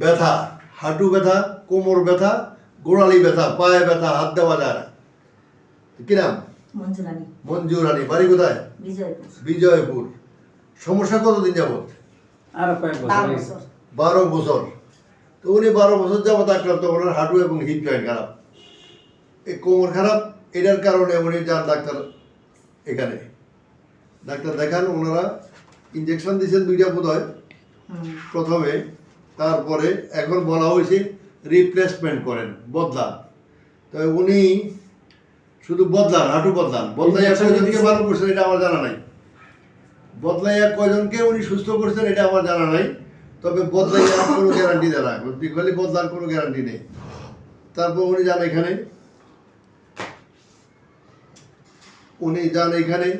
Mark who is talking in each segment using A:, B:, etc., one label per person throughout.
A: ব্যথা, হাঁটু ব্যথা, কোমর ব্যথা, গোড়ালি ব্যথা, পায়ে ব্যথা, হাত দেওয়া যায় না। কি নাম? মঞ্জু রানী। বাড়ি কোথায়? বিজয়পুর। সমস্যা কতদিন যাবত? 12 বছর। তো উনি 12 বছর যাবত আক্রান্ত। ওনার হাঁটু এবং হিপ জয়েন্ট খারাপ, এই কোমর খারাপ। এটার কারণে উনি যান ডাক্তার এখানে, ডাক্তার দেখান। ওনারা ইঞ্জেকশন দিয়েছেন 2টা বোধ হয় প্রথমে, তারপরে এখন বলা হয়েছে রিপ্লেসমেন্ট করেন, বদলান। তো উনি শুধু বদলান, হাঁটু বদলান। বদলাইয়া কয়জনকে ভালো করছেন এটা আমার জানা নাই। বদলাইয়া কয়জনকে উনি সুস্থ করছেন এটা আমার জানা নাই। তবে বদলাইয়া কোনো গ্যারান্টি দেয় না, খালি বদলার কোনো গ্যারান্টি নেই। তারপর উনি যান এখানে,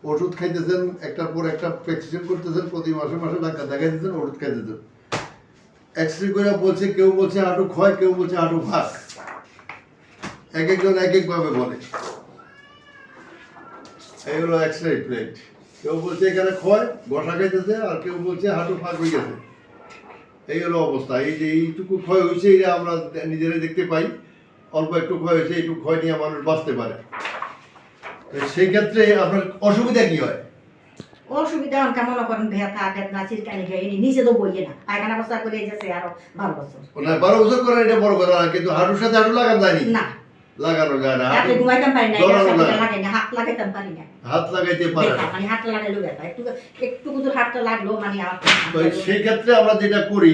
A: ওষুধ খাইতেছেন, একটার পর একটা প্রেসক্রিপশন করতেছেন, প্রতি মাসে মাসে ডাক্তার দেখাইতেছেন, ওষুধ খাইতেছেন। এক্সরে করে বলছে, কেউ বলছে হাঁটু ক্ষয়, কেউ বলছে হাঁটু ভাগ, এক একজন এক একভাবে বলে। এই হলো এক্সরে প্লেট। কেউ বলছে এখানে ক্ষয়, বসা খাইতেছে, আর কেউ বলছে হাঁটু ফাঁক হয়ে গেছে। এই হলো অবস্থা। এই যে এইটুকু ক্ষয় হয়েছে এটা আমরা নিজেরাই দেখতে পাই। অল্প একটু ক্ষয় হয়েছে, এইটুকু ক্ষয় নিয়ে মানুষ বাঁচতে পারে। সেই ক্ষেত্রে আপনার অসুবিধা কি হয়?
B: অসুবিধা কেমন করেন, ব্যথা বেদনা চিরকানি খেয়ে নিচে তো বইয়ে না, পায়খানা বস্তা করে গেছে আরো 12 বছর।
A: 12 বছর করে এটা বড় কথা, কিন্তু হাঁটুর সাথে হাঁটু লাগানো যায়নি।
B: না,
A: লাগানো যায় না।
B: হাতে ঘুমাইতাম পারি না, লাগাই না, হাত লাগাইতাম পারি না,
A: হাত লাগাইতে পারে না,
B: মানে হাত লাগাইলেও ব্যথা, একটু কুতুর হাতটা লাগলো মানে
A: সেই ক্ষেত্রে আমরা যেটা করি,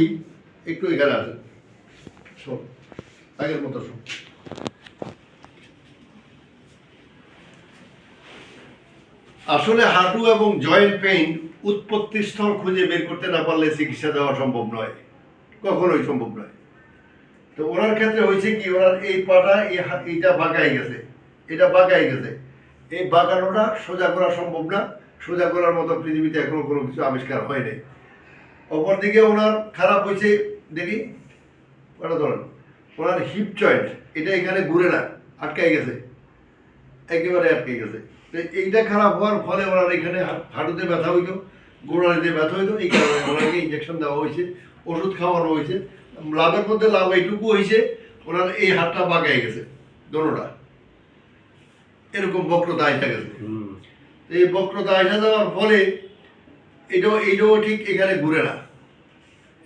A: একটু এখানে আসেন, শোন, আগের মতো শোন। আসলে হাঁটু এবং জয়েন্ট পেইন উৎপত্তি স্থল খুঁজে বের করতে না পারলে চিকিৎসা দেওয়া সম্ভব নয়, কখনোই সম্ভব নয়। তো ওনার ক্ষেত্রে হয়েছে কি, ওনার এই পাটা এইটা বাঁকাই গেছে, এটা বাঁকাই গেছে। এই বাঁকানোটা সোজা করা সম্ভব না, সোজা করার মতো পৃথিবীতে এখনো কোনো কিছু আবিষ্কার হয়নি। অপরদিকে ওনার খারাপ হয়েছে, দেখি ওটা ধরেন, ওনার হিপ জয়েন্ট এটা এখানে ঘুরে না, আটকাই গেছে, একেবারে আটকে গেছে। তো এইটা খারাপ হওয়ার ফলে ওনার এখানে হাঁটুতে ব্যথা হইতো, গোড়ালিতে ব্যথা হইতো। এই কারণে ওনাকে ইঞ্জেকশন দেওয়া হয়েছে, ওষুধ খাওয়ানো হয়েছে। লাভের মধ্যে লাভ এইটুকু হয়েছে, ওনার এই হাতটা বাঁকাই গেছে, দোনোটা এরকম বক্রতা আইসা গেছে। এই বক্রতা আইসা যাওয়ার ফলে এইটাও ঠিক এখানে ঘুরে না।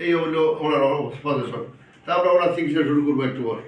A: এই হলো ওনার সাজেশন। তারপরে ওনার চিকিৎসা শুরু করবো একটু পরে।